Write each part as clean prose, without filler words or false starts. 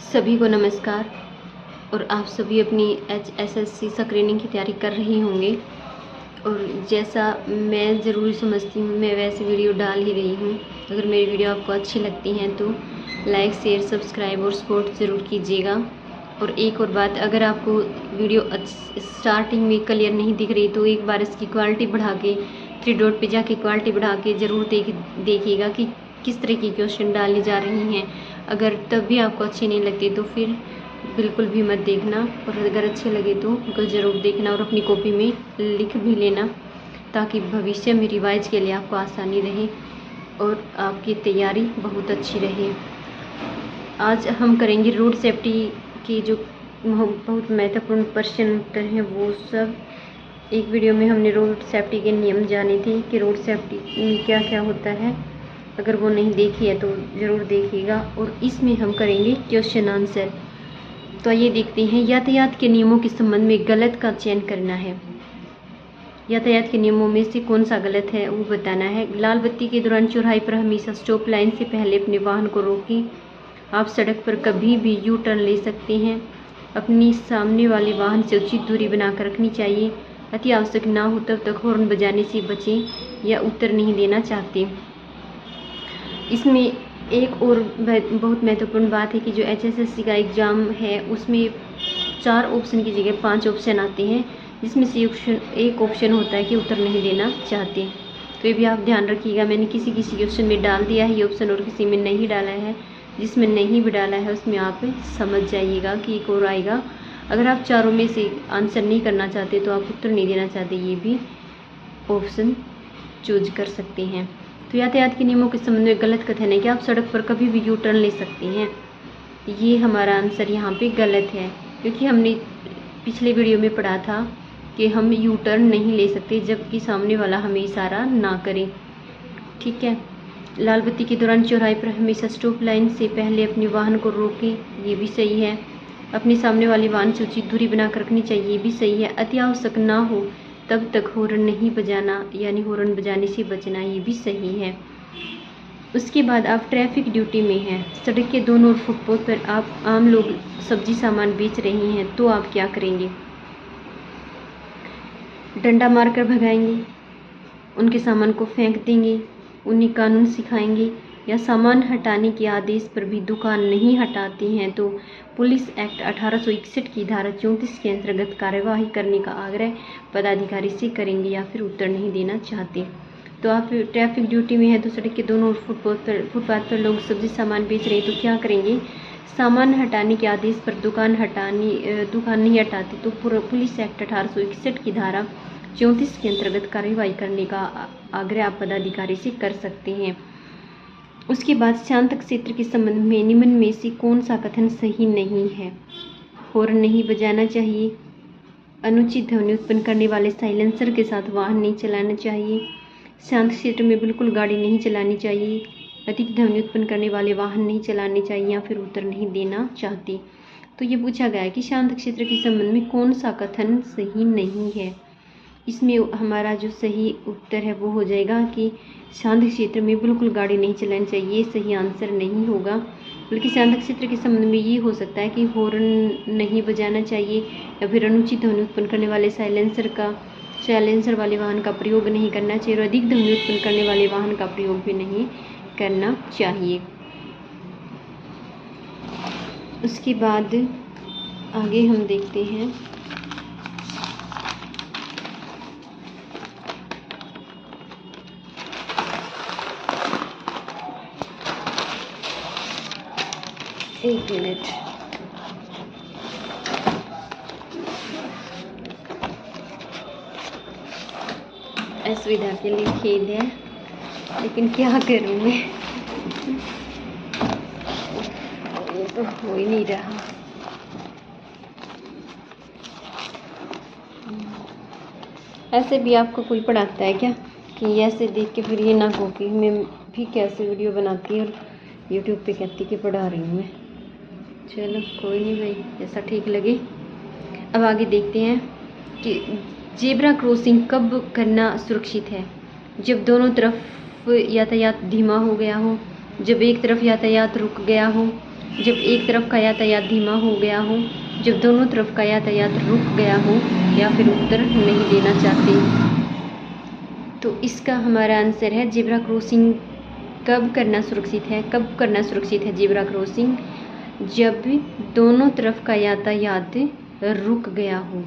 सभी को नमस्कार। और आप सभी अपनी HSSC स्क्रीनिंग की तैयारी कर रही होंगे और जैसा मैं ज़रूरी समझती हूँ मैं वैसे वीडियो डाल ही रही हूँ। अगर मेरी वीडियो आपको अच्छी लगती हैं तो लाइक शेयर सब्सक्राइब और सपोर्ट ज़रूर कीजिएगा। और एक और बात, अगर आपको वीडियो स्टार्टिंग में क्लियर नहीं दिख रही तो एक बार इसकी क्वालिटी बढ़ा के 3 डॉट पे जाके क्वालिटी बढ़ा के ज़रूर देखिएगा कि किस तरह की क्वेश्चन डाली जा रही हैं। अगर तब भी आपको अच्छी नहीं लगती तो फिर बिल्कुल भी मत देखना, और अगर अच्छे लगे तो उनको ज़रूर देखना और अपनी कॉपी में लिख भी लेना, ताकि भविष्य में रिवाइज के लिए आपको आसानी रहे और आपकी तैयारी बहुत अच्छी रहे। आज हम करेंगे रोड सेफ्टी के जो बहुत महत्वपूर्ण प्रश्न उत्तर हैं वो सब। एक वीडियो में हमने रोड सेफ्टी के नियम जाने थे कि रोड सेफ्टी में क्या क्या होता है। अगर वो नहीं देखी है तो ज़रूर देखिएगा। और इसमें हम करेंगे क्वेश्चन आंसर। तो आइए देखते हैं। यातायात के नियमों के संबंध में गलत का चयन करना है। यातायात के नियमों में से कौन सा गलत है वो बताना है। लाल बत्ती के दौरान चौराहे पर हमेशा स्टॉप लाइन से पहले अपने वाहन को रोकें। आप सड़क पर कभी भी यू टर्न ले सकते हैं। अपनी सामने वाले वाहन से उचित दूरी बनाकर रखनी चाहिए। अति आवश्यक ना हो तब तक हॉर्न बजाने से बचें या उत्तर नहीं देना चाहते। इसमें एक और बहुत महत्वपूर्ण बात है कि जो HSSC का एग्ज़ाम है उसमें 4 ऑप्शन की जगह 5 ऑप्शन आते हैं, जिसमें से एक ऑप्शन होता है कि उत्तर नहीं देना चाहते। तो ये भी आप ध्यान रखिएगा। मैंने किसी क्वेश्चन में डाल दिया है ये ऑप्शन और किसी में नहीं डाला है। जिसमें नहीं भी डाला है उसमें आप समझ जाइएगा कि एक और आएगा। अगर आप चारों में से आंसर नहीं करना चाहते तो आप उत्तर नहीं देना चाहते, ये भी ऑप्शन चूज कर सकते हैं। तो यातायात के नियमों के संबंध में गलत कथन है कि आप सड़क पर कभी भी यू टर्न ले सकते हैं। ये हमारा आंसर यहाँ पे गलत है, क्योंकि हमने पिछले वीडियो में पढ़ा था कि हम यू टर्न नहीं ले सकते जबकि सामने वाला हमें इशारा ना करे। ठीक है। लाल बत्ती के दौरान चौराहे पर हमेशा स्टॉप लाइन से पहले अपने वाहन को रोकें, ये भी सही है। अपने सामने वाले वाहन से उचित दूरी बनाकर रखनी चाहिए, ये भी सही है। अति आवश्यक ना हो तब तक हॉर्न नहीं बजाना, यानी हॉर्न बजाने से बचना, ये भी सही है। उसके बाद आप ट्रैफिक ड्यूटी में हैं, सड़क के दोनों ओर फुटपाथ पर आप आम लोग सब्जी सामान बेच रहे हैं, तो आप क्या करेंगे? डंडा मारकर भगाएंगे, उनके सामान को फेंक देंगे, उन्हें कानून सिखाएंगे, या सामान हटाने के आदेश पर भी दुकान नहीं हटाते हैं तो पुलिस एक्ट 1861 की धारा 34 के अंतर्गत कार्यवाही करने का आग्रह पदाधिकारी से करेंगे, या फिर उत्तर नहीं देना चाहते। तो आप ट्रैफिक ड्यूटी में है तो सड़क के दोनों ओर फुटपाथ पर लोग सब्जी सामान बेच रहे हैं, तो क्या करेंगे? सामान हटाने के आदेश पर दुकान नहीं हटाते तो पुलिस एक्ट 1861 की धारा 34 के अंतर्गत कार्यवाही करने का आग्रह आप पदाधिकारी से कर सकते हैं। उसके बाद शांत क्षेत्र के संबंध में निम्न में से कौन सा कथन सही नहीं है? हॉर्न नहीं बजाना चाहिए, अनुचित ध्वनि उत्पन्न करने वाले साइलेंसर के साथ वाहन नहीं चलाना चाहिए, शांत क्षेत्र में बिल्कुल गाड़ी नहीं चलानी चाहिए, अधिक ध्वनि उत्पन्न करने वाले वाहन नहीं चलाने चाहिए, या फिर उत्तर नहीं देना चाहते। तो ये पूछा गया है कि शांत क्षेत्र के संबंध में कौन सा कथन सही नहीं है। इसमें हमारा जो सही उत्तर है वो हो जाएगा कि शांत क्षेत्र में बिल्कुल गाड़ी नहीं चलानी चाहिए। ये सही आंसर नहीं होगा, बल्कि शांत क्षेत्र के संबंध में ये हो सकता है कि हॉर्न नहीं बजाना चाहिए, या फिर अनुचित ध्वनि उत्पन्न करने वाले साइलेंसर वाले वाहन का प्रयोग नहीं करना चाहिए, और अधिक ध्वनि उत्पन्न करने वाले वाहन का प्रयोग भी नहीं करना चाहिए। उसके बाद आगे हम देखते हैं। एक मिनट, असुविधा के लिए खेद है, लेकिन क्या करूं मैं, ये तो हो ही नहीं रहा। ऐसे भी आपको कोई पढ़ाता है क्या कि ऐसे देख के फिर ये ना हो कि मैं भी कैसे वीडियो बनाती और यूट्यूब पे कहती कि पढ़ा रही हूँ मैं। चलो कोई नहीं भाई, जैसा ठीक लगे। अब आगे देखते हैं कि जेब्रा क्रॉसिंग कब करना सुरक्षित है? जब दोनों तरफ यातायात धीमा हो गया हो, जब एक तरफ यातायात रुक गया हो, जब एक तरफ का यातायात धीमा हो गया हो, जब दोनों तरफ का यातायात रुक गया हो, या फिर उत्तर नहीं देना चाहते। तो इसका हमारा आंसर है जेब्रा क्रॉसिंग कब करना सुरक्षित है। कब करना सुरक्षित है जेब्रा क्रॉसिंग? जब दोनों तरफ का यातायात रुक गया हो।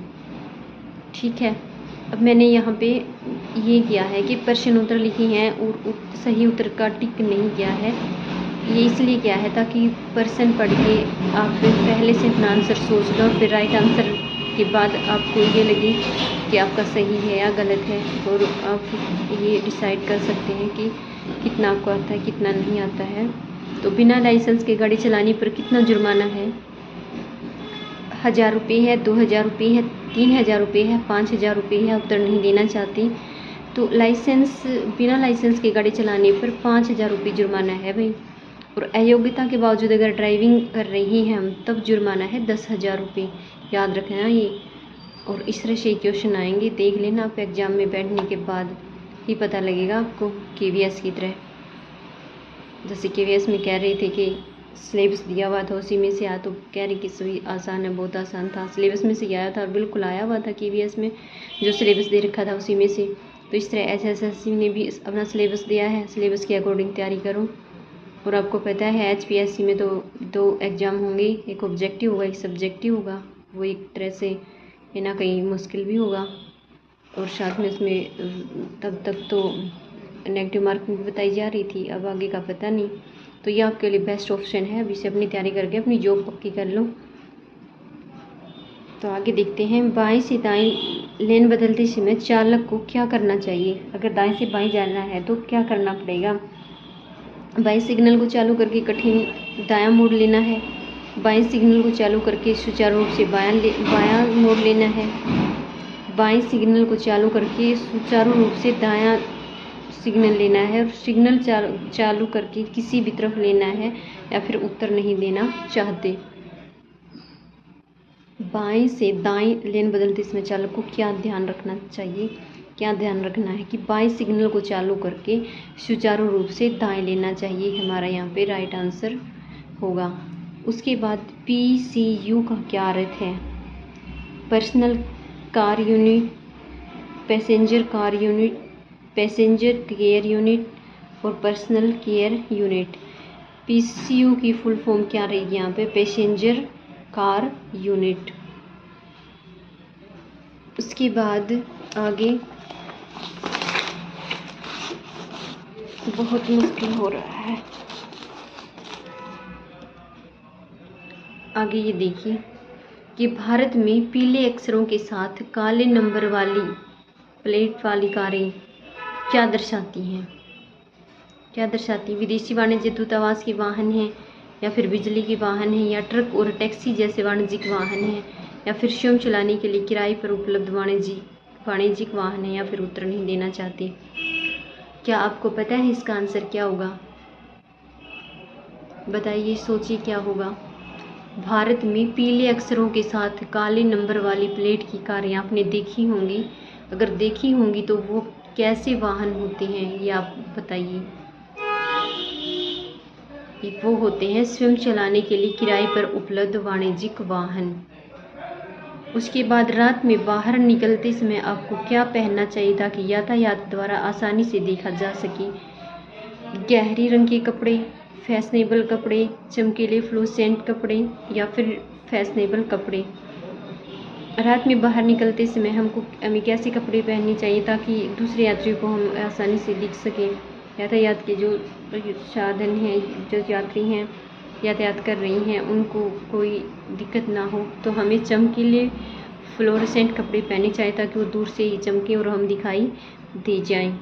ठीक है, अब मैंने यहाँ पे ये किया है कि प्रश्न उत्तर लिखे हैं और सही उत्तर का टिक नहीं किया है। ये इसलिए किया है ताकि प्रश्न पढ़ के आप पहले से अपना आंसर सोच लो, फिर राइट आंसर के बाद आपको ये लगे कि आपका सही है या गलत है, और आप ये डिसाइड कर सकते हैं कि कितना आपको आता है, कितना नहीं आता है। तो बिना लाइसेंस के गाड़ी चलाने पर कितना जुर्माना है? 1000 रुपये है, 2000 रुपये है, 3000 रुपये है, 5000 रुपये है। उत्तर नहीं देना चाहती। तो लाइसेंस, बिना लाइसेंस के गाड़ी चलाने पर 5000 रुपये जुर्माना है भाई। और अयोग्यता के बावजूद अगर ड्राइविंग कर रही हैं हम, तब जुर्माना है 10,000 रुपये। याद रखना ये। और इस तरह से क्वेश्चन आएंगे, देख लेना आप एग्ज़ाम में बैठने के बाद ही पता लगेगा आपको। KVS की तरह, जैसे KVS में कह रहे थे कि सिलेबस दिया हुआ था उसी में से आया, तो कह रहे कि सभी आसान है, बहुत आसान था, सिलेबस में से आया था और बिल्कुल आया हुआ था KVS में, जो सिलेबस दे रखा था उसी में से। तो इस तरह SSSC ने भी अपना सिलेबस दिया है, सिलेबस के अकॉर्डिंग तैयारी करो। और आपको पता है HPSC में तो 2 एग्ज़ाम होंगे, एक ऑब्जेक्टिव होगा, एक सब्जेक्टिव होगा। वो एक तरह से है ना, कहीं मुश्किल भी होगा, और साथ में उसमें तब तक तो नेगेटिव मार्किंग भी बताई जा रही थी, अब आगे का पता नहीं। तो ये आपके लिए बेस्ट ऑप्शन है, अभी से अपनी तैयारी करके अपनी जॉब पक्की कर लो। तो आगे देखते हैं, बाएं से दाएं लेन बदलते समय चालक को क्या करना चाहिए? अगर दाएं से बाएं जाना है तो क्या करना पड़ेगा? बाएं सिग्नल को चालू करके कठिन दायां मोड़ लेना है, बाएं सिग्नल को चालू करके सुचारू रूप से बायां मोड़ लेना है, बाएं सिग्नल को चालू करके सुचारू रूप से दायां सिग्नल लेना है, और सिग्नल चालू करके किसी भी तरफ लेना है, या फिर उत्तर नहीं देना चाहते। बाएं से दाएं लेन बदलते समय चालक को क्या ध्यान रखना चाहिए? क्या ध्यान रखना है कि बाएं सिग्नल को चालू करके सुचारू रूप से दाएं लेना चाहिए, हमारा यहाँ पे राइट आंसर होगा। उसके बाद PCU का क्या अर्थ है? Personal car unit, passenger car unit, passenger care unit और पर्सनल केयर यूनिट। PCU की फुल फॉर्म क्या रहेगी यहाँ पे? Passenger car unit. उसके बाद आगे बहुत मुश्किल हो रहा है। आगे ये देखिए कि भारत में पीले अक्षरों के साथ काले नंबर वाली प्लेट वाली कारें क्या दर्शाती हैं? क्या दर्शाती? विदेशी वाणिज्य दूतावास के वाहन हैं, या फिर बिजली के वाहन हैं, या ट्रक और टैक्सी जैसे वाणिज्यिक वाहन हैं, या फिर स्वयं चलाने के लिए किराए पर उपलब्ध वाणिज्यिक वाहन है, या फिर उत्तर नहीं देना चाहते। क्या आपको पता है इसका आंसर क्या होगा? बताइए, सोचिए क्या होगा। भारत में पीले अक्षरों के साथ काले नंबर वाली प्लेट की कारें आपने देखी होंगी। अगर देखी होंगी तो वो कैसे वाहन होते हैं ये आप बताइए। वो होते हैं स्वयं चलाने के लिए किराए पर उपलब्ध वाणिज्यिक वाहन। उसके बाद रात में बाहर निकलते समय आपको क्या पहनना चाहिए ताकि यातायात द्वारा आसानी से देखा जा सके? गहरे रंग के कपड़े, फैशनेबल कपड़े, चमकीले फ्लोसेंट कपड़े, या फिर फैशनेबल कपड़े। रात में बाहर निकलते समय हमें कैसे कपड़े पहनने चाहिए ताकि दूसरे यात्रियों को हम आसानी से दिख सकें? यातायात के जो साधन हैं, जो यात्री हैं, यातायात कर रही हैं, उनको कोई दिक्कत ना हो, तो हमें चमकीले फ्लोरेसेंट कपड़े पहनने चाहिए ताकि वो दूर से ही चमकें और हम दिखाई दे जाएं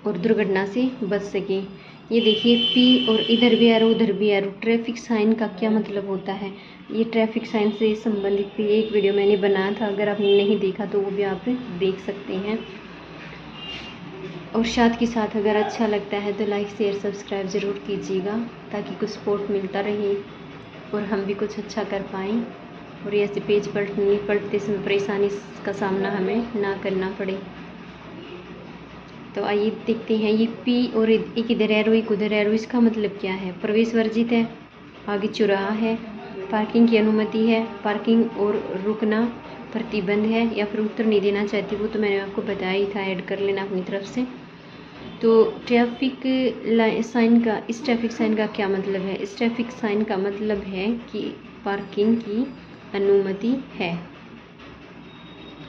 और दुर्घटना से बच सकें। ये देखिए P और इधर भी एरो उधर भी एरो, ट्रैफिक साइन का क्या मतलब होता है? ये ट्रैफिक साइन से संबंधित भी एक वीडियो मैंने बनाया था, अगर आपने नहीं देखा तो वो भी आप देख सकते हैं। और साथ के साथ अगर अच्छा लगता है तो लाइक शेयर सब्सक्राइब ज़रूर कीजिएगा ताकि कुछ सपोर्ट मिलता रहे और हम भी कुछ अच्छा कर पाएँ, और ऐसे पेज पढ़ते समय परेशानी का सामना हमें ना करना पड़े। तो आइए देखते हैं, ये P और एक इधर एरो एक उधर एरो, इसका मतलब क्या है? प्रवेश वर्जित है, आगे चौराहा है, पार्किंग की अनुमति है, पार्किंग और रुकना प्रतिबंध है, या फिर उत्तर नहीं देना चाहती वो तो मैंने आपको बताया ही था, ऐड कर लेना अपनी तरफ से। तो ट्रैफिक साइन का, इस ट्रैफिक साइन का क्या मतलब है? इस ट्रैफिक साइन का मतलब है कि पार्किंग की अनुमति है।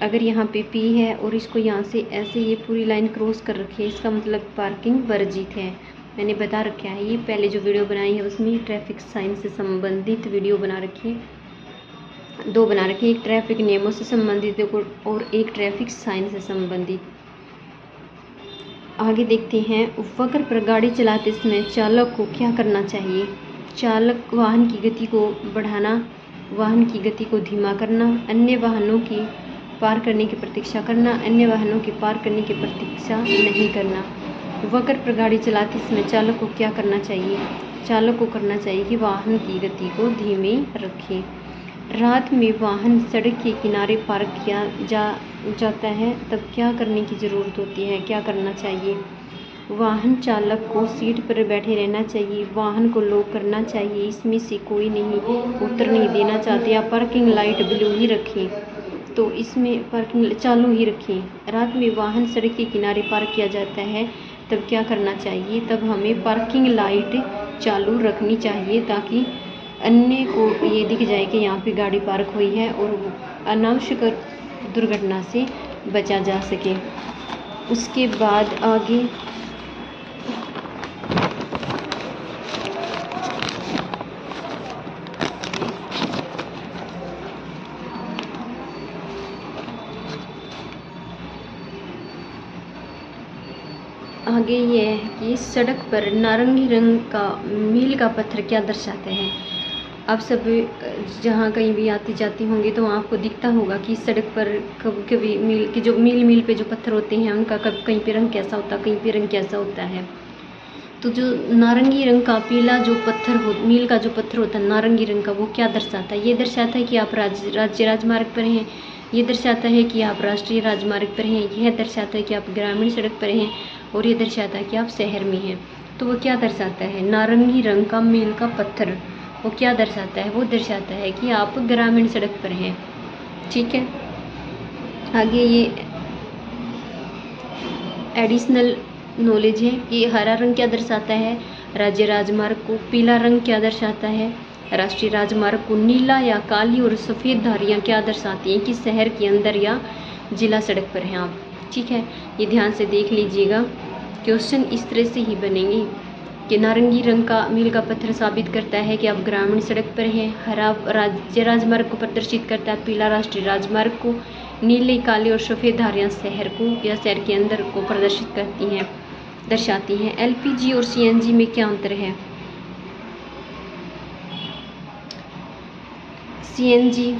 अगर यहाँ पे P है और इसको यहाँ से ऐसे ये पूरी लाइन क्रॉस कर रखी है, इसका मतलब पार्किंग वर्जित है। मैंने बता रखा है, ये पहले जो वीडियो बनाई है उसमें ट्रैफिक साइन से संबंधित वीडियो बना रखी है, 2 बना रखी है, एक ट्रैफिक नियमों से संबंधित और एक ट्रैफिक साइन से संबंधित। आगे देखते हैं, वक्र पर गाड़ी चलाते समय चालक को क्या करना चाहिए? चालक वाहन की गति को बढ़ाना, वाहन की गति को धीमा करना, अन्य वाहनों की पार करने की प्रतीक्षा करना, अन्य वाहनों की पार करने की प्रतीक्षा नहीं करना। वक्र पर गाड़ी चलाते समय चालक को क्या करना चाहिए? चालक को करना चाहिए कि वाहन की गति को धीमे रखें। रात में वाहन सड़क के किनारे पार्क किया जाता है, तब क्या करने की ज़रूरत होती है? क्या करना चाहिए? वाहन चालक को सीट पर बैठे रहना चाहिए, वाहन को लॉक करना चाहिए, इसमें से कोई नहीं उत्तर नहीं देना चाहते, या पार्किंग लाइट ब्लू ही रखें, तो इसमें पार्किंग चालू ही रखें। रात में वाहन सड़क के किनारे पार्क किया जाता है, तब क्या करना चाहिए? तब हमें पार्किंग लाइट चालू रखनी चाहिए, ताकि अन्य को ये दिख जाए कि यहाँ पे गाड़ी पार्क हुई है और अनावश्यक दुर्घटना से बचा जा सके। उसके बाद आगे ये है कि सड़क पर नारंगी रंग का मील का पत्थर क्या दर्शाता है? आप सब जहाँ कहीं भी आते जाते होंगे तो आपको दिखता होगा कि सड़क पर कभी कभी मील के जो मील पे जो पत्थर होते हैं उनका कहीं पे रंग कैसा होता है, कहीं पे रंग कैसा होता है। तो जो नारंगी रंग का पीला जो पत्थर हो, मील का जो पत्थर होता है नारंगी रंग का, वो क्या दर्शाता है? ये दर्शाता है कि आप राज्य राजमार्ग पर हैं, ये दर्शाता है कि आप राष्ट्रीय राजमार्ग पर हैं, यह दर्शाता है कि आप ग्रामीण सड़क पर हैं, और ये दर्शाता है कि आप शहर में हैं। तो वो क्या दर्शाता है? नारंगी रंग का मील का पत्थर वो क्या दर्शाता है? वो दर्शाता है कि आप ग्रामीण सड़क पर हैं। ठीक है, आगे ये एडिशनल नॉलेज है। ये हरा रंग क्या दर्शाता है? राज्य राजमार्ग को। पीला रंग क्या दर्शाता है? राष्ट्रीय राजमार्ग को। नीला या काली और सफ़ेद धारियाँ क्या दर्शाती हैं कि शहर के अंदर या जिला सड़क पर हैं आप। ठीक है, ये ध्यान से देख लीजिएगा, क्वेश्चन इस तरह से ही बनेंगे कि नारंगी रंग का मील का पत्थर साबित करता है कि आप ग्रामीण सड़क पर हैं, हरा राज्य राजमार्ग को प्रदर्शित करता है, पीला राष्ट्रीय राजमार्ग को, नीले काले और सफ़ेद धारियाँ शहर को या शहर के अंदर को प्रदर्शित करती हैं, दर्शाती हैं। LPG और CNG में क्या अंतर है? CNG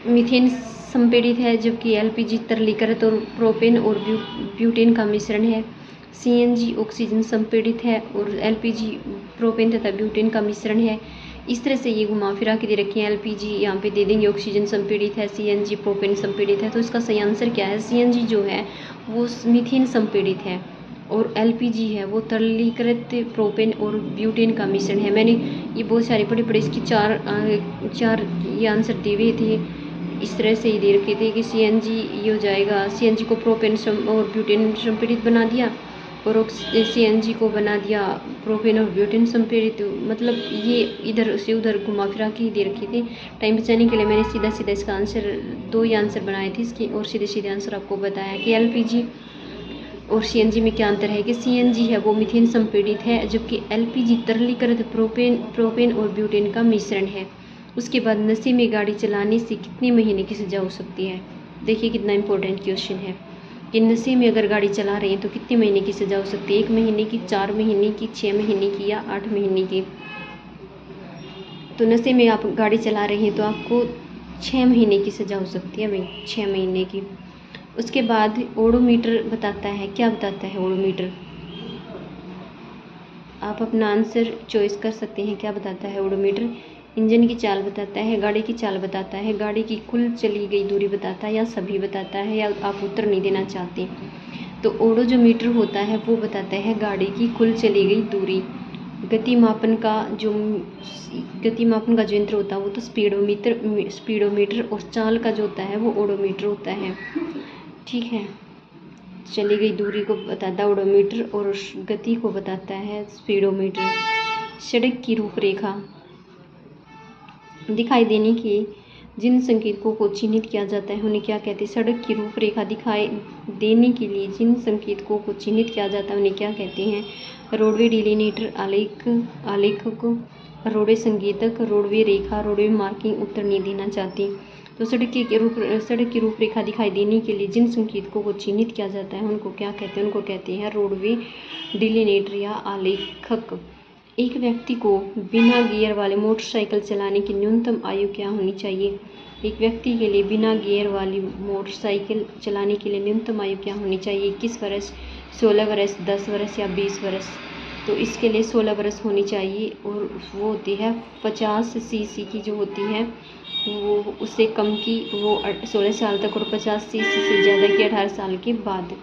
मीथेन संपीड़ित है, जबकि LPG तरलीकृत और प्रोपेन और ब्यूटेन का मिश्रण है। CNG ऑक्सीजन संपीड़ित है और LPG प्रोपेन तथा ब्यूटेन का मिश्रण है। इस तरह से ये घुमा फिरा के दे रखे हैं। LPG यहाँ पे दे देंगे ऑक्सीजन संपीड़ित है, CNG प्रोपेन संपीड़ित है, तो इसका सही आंसर क्या है? CNG जो है वो मीथेन संपीड़ित है और LPG है वो तरलीकृत प्रोपेन और ब्यूटेन का मिश्रण है। मैंने ये बहुत सारे पढ़े इसकी चार ये आंसर दिए हुए थे, इस तरह से ही दे रखे थे कि CNG ये हो जाएगा, CNG को प्रोपेन और ब्यूटेन संपीड़ित बना दिया और CNG को बना दिया प्रोपेन और ब्यूटेन संपीड़ित। मतलब ये इधर से उधर घुमा फिरा के ही दे रखे थे। टाइम बचाने के लिए मैंने सीधा सीधा इसका आंसर 2 ही आंसर बनाए थे इसके, और सीधे सीधे आंसर आपको बताया कि LPG और CNG में क्या अंतर है कि CNG है वो मीथेन संपीड़ित है, जबकि LPG तरलीकृत प्रोपेन और ब्यूटेन का मिश्रण है। उसके बाद नशे में गाड़ी चलाने से कितने महीने की सजा हो सकती है? देखिए कितना इंपॉर्टेंट क्वेश्चन है कि नशे में अगर गाड़ी चला रहे हैं तो कितने महीने की सजा हो सकती है? 1 महीने की, 4 महीने की, 6 महीने की या 8 महीने की? तो नशे में आप गाड़ी चला रहे हैं तो आपको 6 महीने की सजा हो सकती है भाई, 6 महीने की। उसके बाद ओडोमीटर बताता है, क्या बताता है ओडोमीटर? आप अपना आंसर चॉइस कर सकते हैं। क्या बताता है ओडोमीटर? इंजन की चाल बताता है, गाड़ी की चाल बताता है, गाड़ी की कुल चली गई दूरी बताता है, या सभी बताता है, या आप उत्तर नहीं देना चाहते? तो ओडोमीटर होता है वो बताता है गाड़ी की कुल चली गई दूरी। गति मापन का जो यंत्र होता है वो तो स्पीडोमीटर और चाल का जो होता है वो ओडोमीटर होता है। ठीक है, चली गई दूरी को बताता है ओडोमीटर और गति को बताता है स्पीडोमीटर। सड़क की रूपरेखा दिखाई देने की जिन संकेतकों को चिन्हित किया जाता है उन्हें क्या कहते हैं? सड़क की रूपरेखा दिखाई देने के लिए जिन संकेतकों को चिन्हित किया जाता है उन्हें क्या कहते हैं? रोडवे डिलीनेटर, आलेखक, रोडवे संकेतक, रोडवे रेखा, रोडवे मार्किंग। उत्तर नहीं देना चाहती। तो सड़क की रूपरेखा दिखाई देने के लिए जिन संकेतकों को चिन्हित किया जाता है उनको क्या कहते हैं? उनको कहते हैं रोडवे डिलीनेटर या आलेखक। एक व्यक्ति को बिना गियर वाले मोटरसाइकिल चलाने की न्यूनतम आयु क्या होनी चाहिए? एक व्यक्ति के लिए बिना गियर वाली मोटरसाइकिल चलाने के लिए न्यूनतम आयु क्या होनी चाहिए? 21 वर्ष, 16 वर्ष, 10 वर्ष या 20 वर्ष? तो इसके लिए 16 वर्ष होनी चाहिए और वो होती है 50 सीसी की जो होती है वो उससे कम की वो 16 साल तक और 50 सीसी से ज़्यादा की 18 साल के बाद।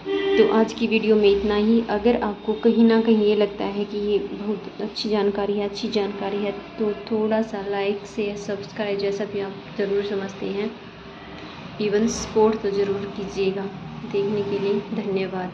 तो आज की वीडियो में इतना ही। अगर आपको कहीं ना कहीं ये लगता है कि ये बहुत अच्छी जानकारी है तो थोड़ा सा लाइक शेयर सब्सक्राइब जैसा भी आप ज़रूर समझते हैं, इवन सपोर्ट तो ज़रूर कीजिएगा। देखने के लिए धन्यवाद।